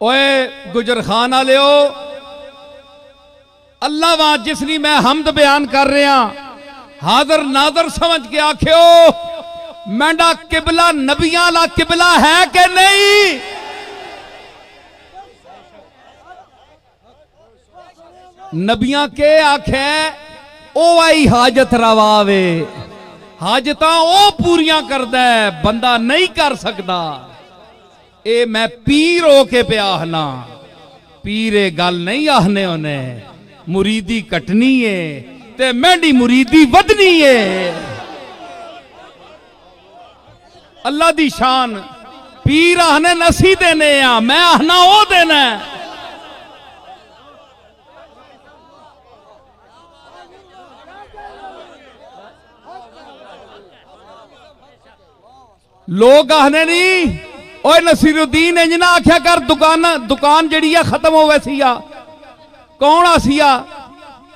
ओए गुजर खान वालियो, अल्लाह वां जिसनी मैं हमद बयान कर रहा, हाजर नाजर समझ के आखियो मैंडा किबला नबियां ला किबला है कि नहीं? नबियां के आखे ओ आई हाजत रवावे, हाजत ओ पूरियां करदा है, बंदा नहीं कर सकता। ए मैं पीर हो के पे आहना, पीरे गल नहीं आहने उन्हें, मुरीदी कटनी है ते मैंडी मुरीदी वधनी है। अल्लाह दी शान, पीर आहने नसी देने आ, मैं आहना ओ देना है। लोग आहने नहीं, ओए नसीरुद्दीन इंज ना आख्या कर, दुकान जड़ी है खत्म हो वैसी आ, कौन आसिया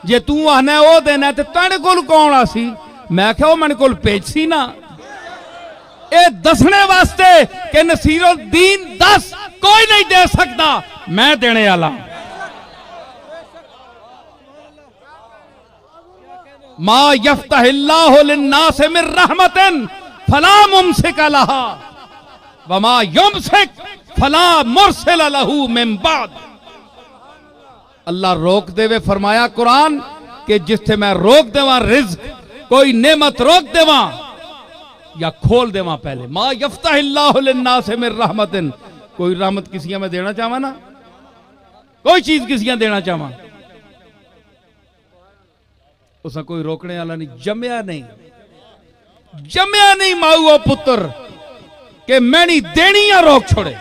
जे तू आहना ओ देना ते तेरे कोल कौन आसी? मैं क्या मेरे कोल पेजसी ना, ए दसने वास्ते कि नसीरुद्दीन दस कोई नहीं दे सकता, मैं देने वाला। मा यफ्तहिल्लाहु लिन्नास मिन रहमतिन फला मुमसिक लहा वमा युमसिक फला मुरसिल लहू मिन बाद। अल्लाह रोक देवे फरमाया कुरान कि जिथे मैं रोक देवा रिज्क, कोई नेमत रोक देवा या खोल देवा पहले। मा यफ्तहिल्लाहु लिन्नास मिन रहमतिन, कोई रहमत किसी में देना चाहवा ना, कोई चीज किसी देना चाहवा, उसका कोई रोकने वाला नहीं, जमया नहीं, जमया नहीं माऊ पुत्र कि मैनी देनी या रोक छोड़े।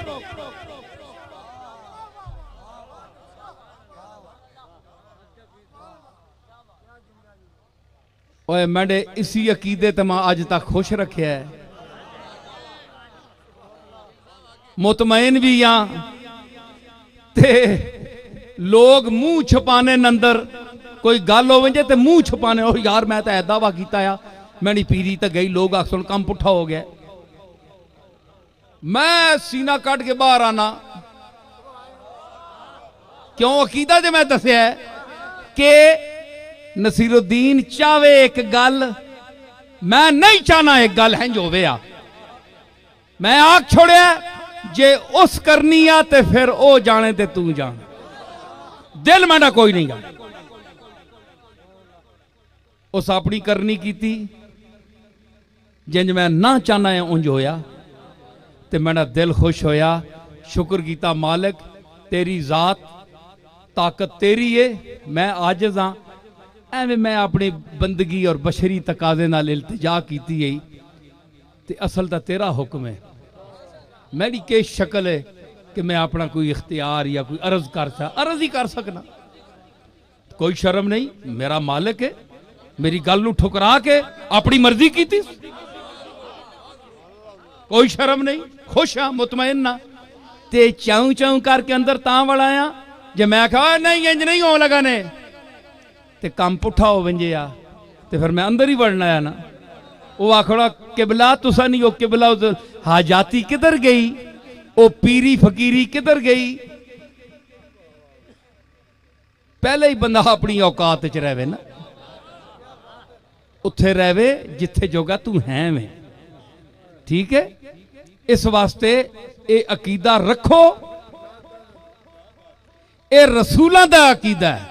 ओए मैंने इसी अकीदे ते मैं अज तक खुश रखे है, मुतमईन भी हां ते लोग मुंह छुपाने नंदर कोई गल हो ते मुंह छुपाने, ओ यार मैं तो ऐ दावा किया आ, मैंने पीरी तो गई, लोग अक्सर काम पुठा हो गया। मैं सीना कट के बाहर आना क्यों? अकीदा जो मैं दसिया कि नसीरुद्दीन चावे एक गल, मैं नहीं चाहना एक गल है जो वे आ, मैं आख छोड़िया जे उस करनी आ ते फिर ओ जाने ते तू जान, दिल मेरा कोई नहीं गा। उस अपनी करनी की जिंज मैं ना चाहना है उंज होया, ते मेरा दिल खुश होया। शुक्र किया मालिक, तेरी जात ताकत तेरी है, मैं आजिज़ हाँ, एवं मैं अपनी बंदगी और बशरी तकाजे नाल इल्तिजा की है, ते असल तो तेरा हुक्म है, मेरी के शक्ल है कि मैं अपना कोई इख्तियार या कोई अर्ज अर्ज ही कर सकना, कोई शर्म नहीं, मेरा मालिक है, मेरी गल नूं ठुकरा के अपनी मर्जी की थी, कोई शर्म नहीं, खुश हाँ, मुतमईन ना। ते चाऊ चाऊ करके अंदर तां वाला आ जे मैं कहा नहीं इंज नहीं हो लगा ने ते काम पुठा हो वंजे आ, ते फिर मैं अंदर ही वड़ना है ना। वो आखड़ा किबला तुसा नहीं, वो किबला हाजाती किधर गई, वो पीरी फकीरी किधर गई? पहले ही बंदा अपनी औकात च रहे ना, उत्थे रहे जिथे जोगा तू है में, ठीक है? इस वास्ते ये अकीदा रखो, ये रसूलों का अकीदा है,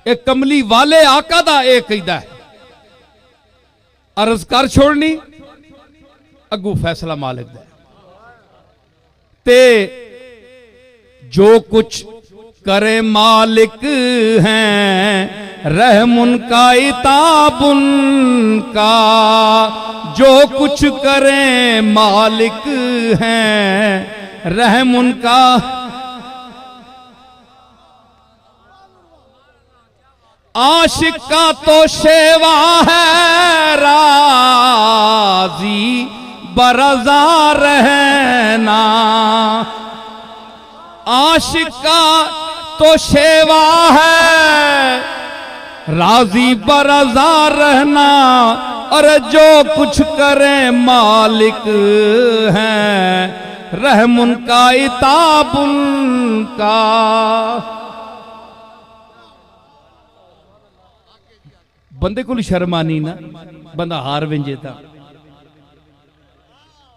ये कमली वाले आका दा ये अकीदा है। अर्ज कर छोड़नी, अगू फैसला मालिक दा। ते जो कुछ करे मालिक हैं रहमुन का इताबुन का, जो कुछ करे मालिक हैं रहमुन का, आशिक का तो शेवा है राजी बरजा रहना, आशिक का तो शेवा है राजी बरजा रहना, और जो कुछ करे मालिक हैं रहम उनका इताब उनका। बंदे को शर्म आनी ना, बंदा हार विंजे था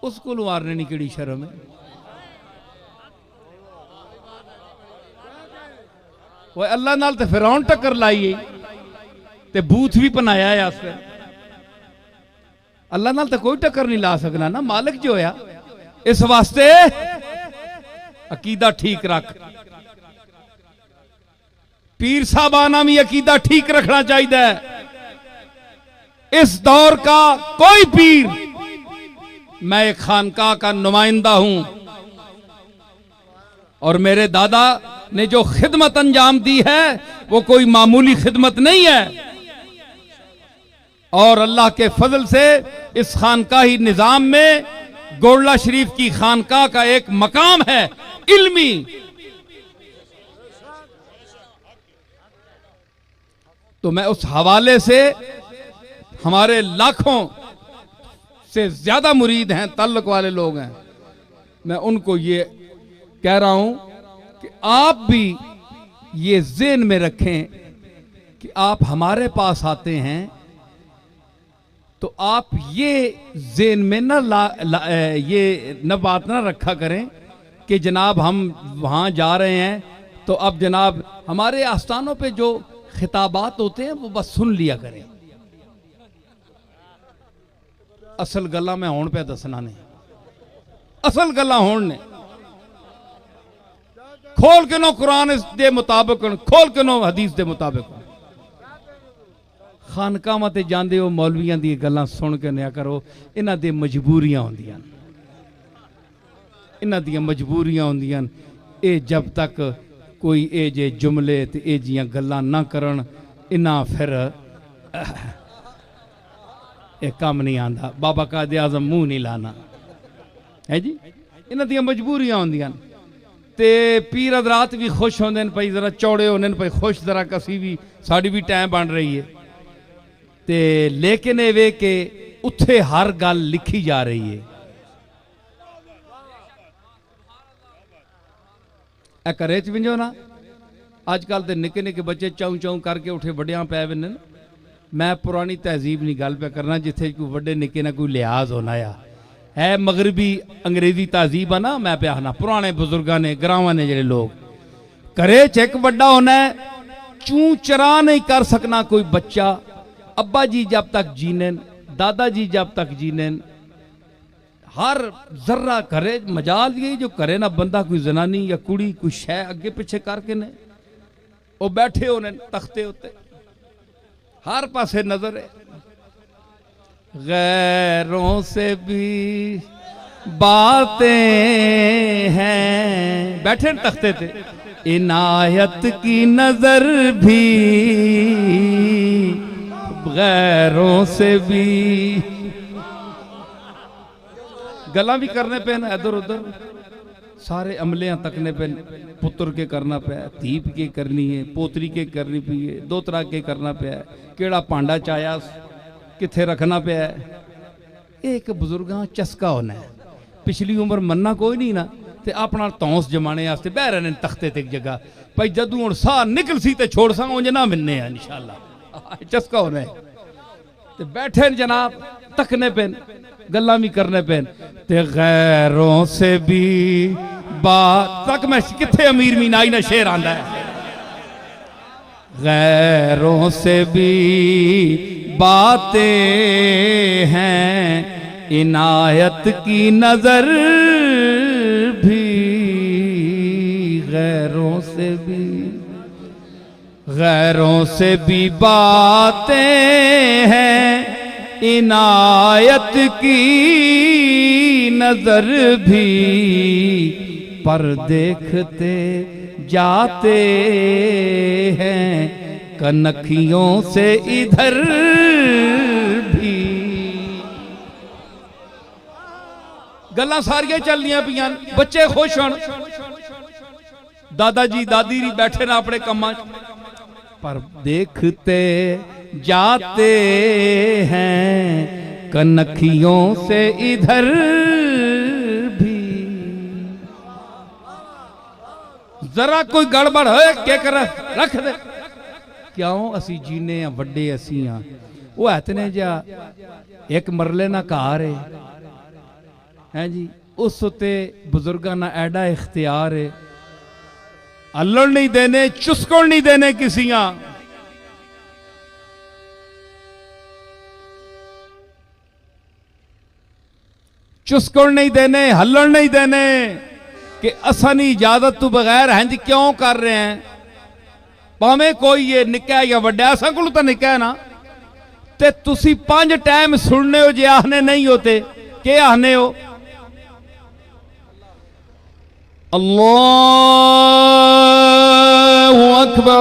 उसको हारने नहीं केड़ी शर्म है। वो अल्लाह नाल ते फिरौन टक्कर लाई ते बूथ भी बनाया है आस पे। अल्लाह नाल तो कोई टक्कर नहीं ला सकना ना, मालिक जो होया। इस वास्ते अकीदा ठीक रख। पीर साहबाना भी अकीदा ठीक रखना चाहिए। इस दौर का कोई पीर, मैं एक खानका का नुमाइंदा हूं और मेरे दादा ने जो खिदमत अंजाम दी है वो कोई मामूली खिदमत नहीं है। और अल्लाह के फजल से इस खानकाही निजाम में गोरला शरीफ की खानका का एक मकाम है इल्मी। तो मैं उस हवाले से हमारे लाखों से ज्यादा मुरीद हैं, तल्लुक वाले लोग हैं, मैं उनको ये कह रहा हूं कि आप भी ये ज़हन में रखें कि आप हमारे पास आते हैं तो आप ये ज़हन में ये न बात ना रखा करें कि जनाब हम वहाँ जा रहे हैं तो अब जनाब हमारे आस्थानों पे जो खिताबात होते हैं वो बस सुन लिया करें। असल गल्लां मैं हुण पे दसना ने, असल गल्लां हुण ने। खोल के नो कुरान दे मुताबिक, खोल के नो हदीस दे मुताबिक। खानकावां ते जांदे हो मौलवियां दी गल्लां सुन के नया करो। इन्हां दी मजबूरियां होंदियां, इन्हां दी मजबूरियां होंदियां। ये जब तक कोई ए जे जुमले ते ए जियां गल्लां ना करन, इन्हां फिर एक काम नहीं आंदा। बाबा कायदे आज़म मुंह नहीं लाना है जी। इन्हां दी मजबूरियां होंदियां ते पीर हज़रात भी खुश होंदे ने, भाई जरा चौड़े होने भाई खुश, जरा कसी भी साड़ी भी टाइम बन रही है ते। लेकिन ये वे के उत्थे हर गल लिखी जा रही है। ए घरे च विंजो ना, अजकल तो निके निके बच्चे चाऊ चाऊ करके उठे वड्डियां पै वेंदे। मैं पुरानी तहजीब नहीं गल पे करना, जिथे कोई वड्डे निके ना कोई लिहाज होना है मगरबी अंग्रेजी तहजीब है ना। मैं पे आखना पुराने बुजुर्गों ने ग्रावां ने जेडे लोग घरे च एक बड़ा होना है, चू चरा नहीं कर सकना कोई बच्चा। अब्बा जी जब तक जीने, दादाजी जब तक जीने, हर जर्रा करे मजाल ये जो करे ना बंदा कोई जनानी या कुड़ी कोई शह अगे पिछे करके ने वो बैठे होने तख्ते उत्ते, हर पासे नजर है। गैरों से भी बातें हैं, बैठे तख्ते थे। इनायत की नजर भी गैरों से भी, गला भी करने पे ना इधर उधर, सारे अमलियां तकने पे। पुत्र के करना पे, धीप के करनी है, पोतरी के करनी पी है, दो तरह के करना पे, केड़ा भांडा चाया किथे रखना पे। एक बुजुर्गां चस्का होना है, पिछली उम्र मन्ना कोई नहीं ना, ते अपना तौंस जमाने वास्ते बह रहे तख्ते ते एक जगह। भाई जदू हुण साह निकल सी ते छोड़ सा उंज ना मिलने हैं इंशाअल्लाह। चस्का होना है ते बैठे जनाब तकने पे, गल्ला भी करने पे ते गैरों से भी बात तक। मैं किथे अमीर मीनाई ना शेर आंदा है, गैरों से भी बातें हैं, इनायत की नजर भी गैरों से भी बातें हैं, इनायत की नजर भी, पर देखते जाते हैं कनखियों से इधर भी। गल्लां सारियां चलदियां पियां, बच्चे खुश होन, दादाजी दादी भी बैठे ना अपने कम्मां, पर देखते जाते हैं कनखियों से इधर भी। जरा कोई गड़बड़ होए के कर रख दे क्यों असी जीने आ वड्डे असी हाँ वो इतने जा एक मरले ना घर है जी उस उत्ते बुजुर्गों ना एडा इख्तियार है हल्लण नहीं देने चुस्कण नहीं देने किसियां चुस्कण नहीं देने हल्लण नहीं देने कि असानी इजाजत तो बगैर हैं जी क्यों कर रहे हैं भावें कोई ये निक्का है या वड्डा असा को तो निक्का है ना ते तुसी 5 टाइम सुनने हो जे आखने नहीं होते के आखने हो अल्लाहु अकबर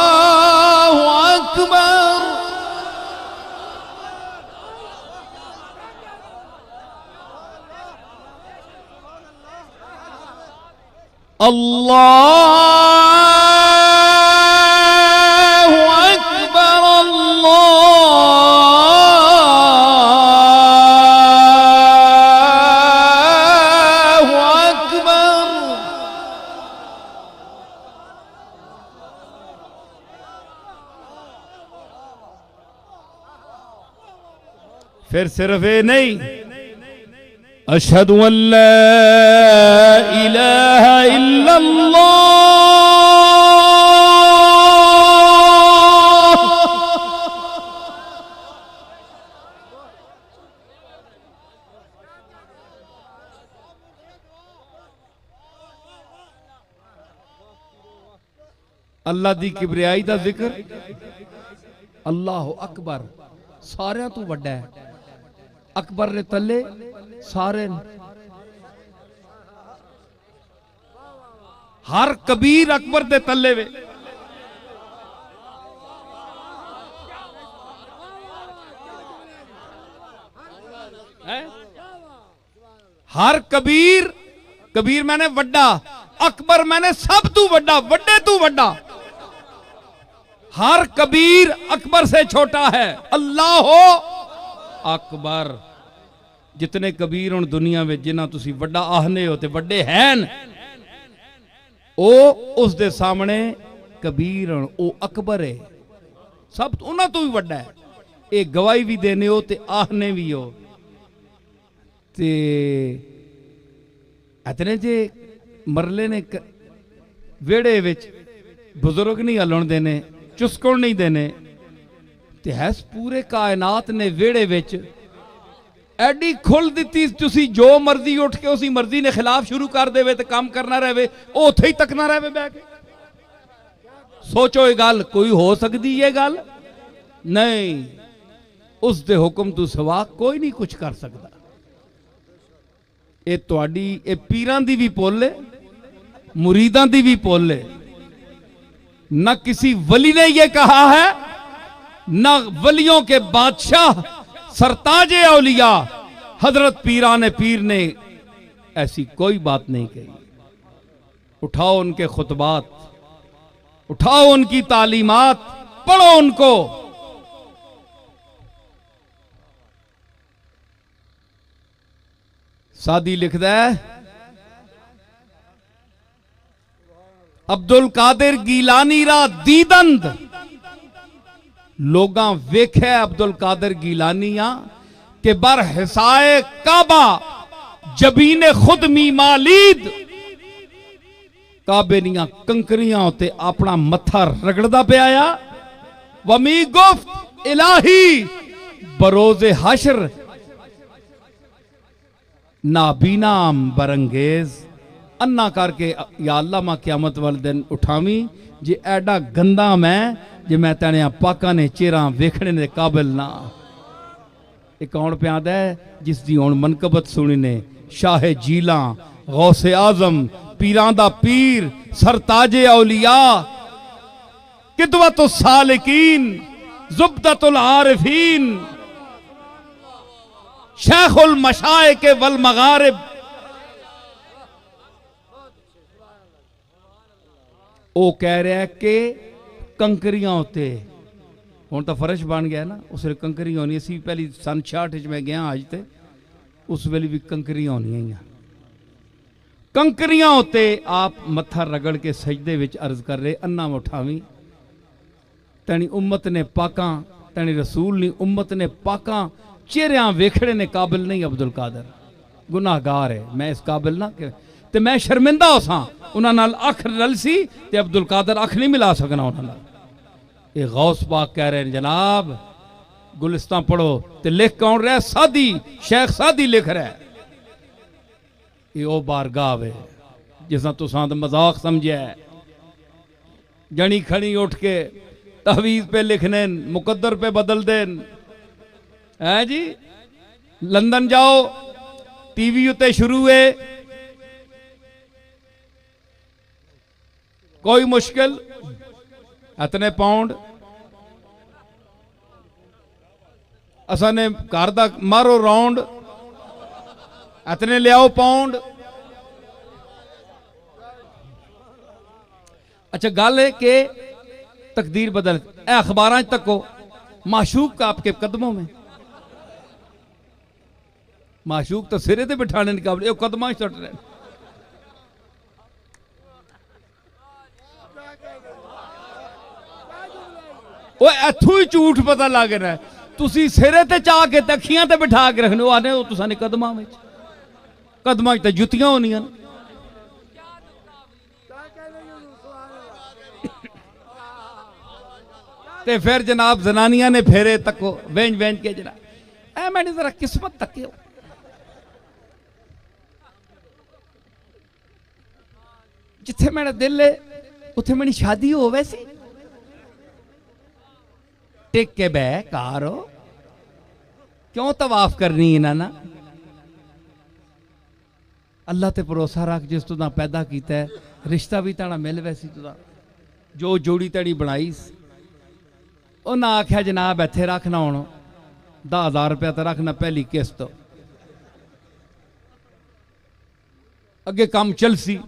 अल्लाहु अकबर अल्लाहु अकबर अल्लाहु अकबर। फिर सिर्फ ये नहीं अशहदु अल्ला इलाहा इल्लल्लाह अल्लाह दी किबरियाई दा जिक्र अल्लाह अकबर सारियां तू वड्डा है अकबर ने तले सारे हर कबीर अकबर दे तले वे हर कबीर कबीर मैंने वड्डा अकबर मैंने सब तू वड्डा वड्डे तू वड्डा हर कबीर अकबर से छोटा है अल्लाह हो अकबर जितने कबीर हुण दुनिया में जिन्ना तुसी वड्डा आहने हो ते वड्डे हैं ओ उस दे सामने कबीर हुण ओ अकबर है सब उन्हां तो भी वड्डा है ये गवाही भी देने हो ते आहने भी हो ते इतने जे मरले ने वेड़े विच बुजुर्ग नहीं हलण देने चुस्कण नहीं देने ते हैस पूरे कायनात ने वेड़े विच एडी खुल दी तुसी जो मर्जी उठ के उसी मर्जी ने खिलाफ शुरू कर देवे ते काम करना रहे उथे ही तकना रहे बह के सोचो ये गल कोई हो सकती है गल नहीं उस दे हुक्म तू सवा कोई नहीं कुछ कर सकता ये तुहाडी ये पीरां दी भी पुल है मुरीदां दी भी पुल है न किसी वली ने यह कहा है न वलियों के बादशाह सरताजे औलिया हजरत पीराने पीर ने ऐसी कोई बात नहीं कही उठाओ उनके खुतबात उठाओ उनकी तालीमात पढ़ो उनको सादी लिखदा है अब्दुल कादिर गीलानी रा दीदंद लोगां वेख्या अब्दुल कादिर गीलानिया के बर हिसाए काबा जबीने खुद मी मालीद काबे दियां कंकरियां उत्ते अपना मत्था रगड़दा पिया वमी गुफ्त इलाही बरोज़े हशर नाबीनाम बरंगेज अन्ना करके या अल्लाह मा क़यामत वाले दिन उठावी जे एडा गंदा मैं जे मैं तेने पाका ने चेहरा वेखने दे काबिल ना ये कौन प्याद है जिसकी हुण मनकबत सुनी ने शाह जीला गौसे आजम पीरां दा पीर सरताजे औलिया किदवतुस सालिकीन जुब्दतुल आरिफीन शेखुल मशाइख वल मगारिब वो कह रहा है कि कंकरियां उत्ते हुण तो फर्श बन गया ना उस वे कंकरियां होनी असी पहली सन 66 मैं गया अज ते उस वेले भी कंकरियां होनियां कंकरियां उत्ते आप मत्था रगड़ के सजदे विच अर्ज कर रहे, अन्ना उठावी तैनी उम्मत ने पाकां, तैनी रसूल नी उम्मत ने पाकां चेहरियां वेखड़े ने काबिल नहीं। अब्दुल कादर गुनाहगार है, मैं इस काबिल ना ते मैं शर्मिंदा हो सा उन्हां नाल अख रलसी ते अब्दुल कादर अख नहीं मिला सकना उन्हां नाल। ये गौस पाक कह रहे हैं जनाब, गुलिस्तां पढ़ो ते लिख कौन रहा? सादी, शेख सादी लिख रहा है। ये ओ बारगाह वे जिस तुसां दा मजाक समझिया है। जनी खड़ी उठ के तहवीज पे लिखने, मुकद्दर पे बदल देन है जी। लंदन जाओ, टीवी उत्ते शुरू है, कोई मुश्किल, इतने पाउंड असा ने घर दा मारो राउंड, इतने लियाओ पाउंड। अच्छा गल है कि तकदीर बदल, अखबार तको माशूक का आपके कदमों में, माशूक तो सिरे ते बिठाने के काबिल, कदम सट रहे। वो इथों ही झूठ पता लग रहा है। तुसी सिरे ते चाह के अखियां ते बिठा के रखने, आने तुसा ने कदमां में, कदमां ते जुतियां होनियां। ते फिर जनाब जनानियां ने फेरे तको वेंज वेंज के जनाब, ऐ मैंने जरा किस्मत तकियो। जिथे मेरा दिल है उथे मेरी शादी हो वैसी। टिक के बह कारो, क्यों तवाफ करनी इन्हां ना? अल्लाह ते भरोसा रख, जिस तू पैदा किया है रिश्ता भी ताड़ा मिल वैसी तुदा, जो जोड़ी तड़ी बनाई। उन्हें आख्या जनाब इत्थे रखना, हूँ 10,000 रुपया तो रखना पहली किस्त, अगे काम चलसी।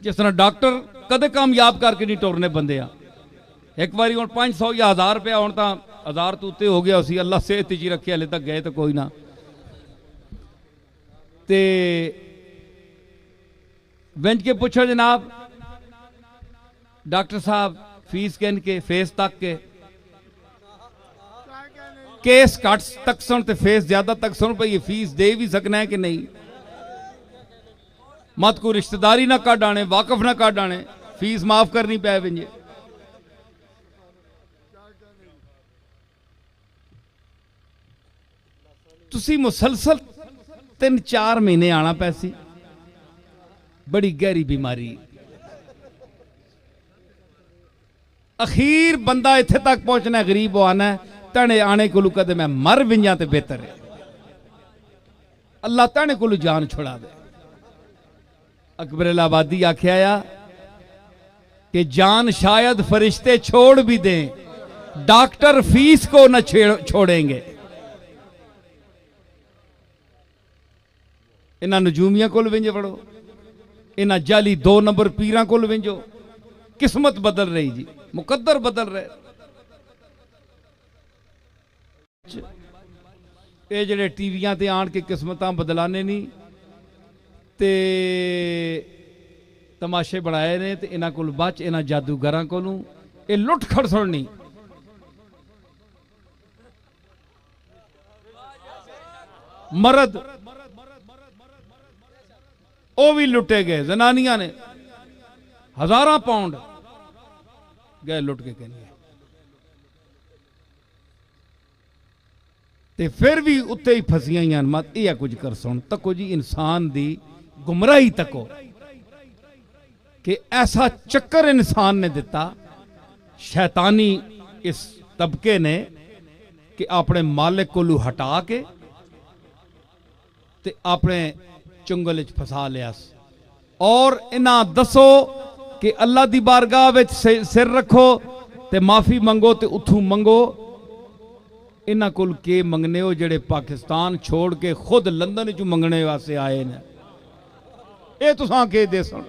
जिस तरह डॉक्टर कदे कामयाब करके नहीं टुरने बंदे आ। एक बारी हूँ 500 या 1000 रुपया, हूँ तो 1000 तो उत्ते हो गया उसी, अल्लाह सेहत जी रखे, हले तक गए तो कोई ना। ते बेंच के पूछो जनाब डॉक्टर साहब फीस कहन के फेस तक के, केस घट तक सुन ते फेस ज्यादा तक सुन पे, ये फीस दे भी सकना है कि नहीं? मत को रिश्तेदारी ना काट आने, वाकफ ना काट आने, फीस माफ करनी पै विंजे। तुसी मुसलसल 3-4 महीने आना पैसी, बड़ी गहरी बीमारी। अखीर बंदा इत्थे तक पहुंचना है, गरीब आना है, तने आने को कदे मैं मर विंजा ते बेहतर है। अल्लाह तने को जान छुड़ा दे। अकबर इलाहाबादी आख्या कि जान शायद फरिश्ते छोड़ भी दें, डॉक्टर फीस को न छोड़ेंगे। इन्हां नजूमियां कोल विंजे पढ़ो, इन्हां जाली 2 नंबर पीरां कोल विंजो। किस्मत बदल रही जी, मुकद्दर बदल रहे। ये जेडे टीवियां ते आन के किस्मतां बदलाने नहीं ते तमाशे बनाए ने, ते इन्हां कोल बच, इन्हां जादूगरां कोलों ये लुट खड़सड़ नहीं। मर्द वो भी लुटे गए, जनानियां ने 1000 पाउंड गए लुट के कहने, ते फिर भी उत्ते ही फसियां। मत यह कुछ कर सुन तको जी, इंसान दी गुमराही तको कि ऐसा चक्कर इंसान ने दिता शैतानी इस तबके ने कि अपने मालिक को हटा के ते अपने चुंगल च फसा लिया। और इन्हां दसो कि अल्लाह दी बारगाह विच सिर रखो ते माफी मंगो ते उथू मंगो। इन्हां कोल के मंगने हो जेड़े पाकिस्तान छोड़ के खुद लंदन च मंगने वास्ते आए ने? ये तुसां के दे सुन।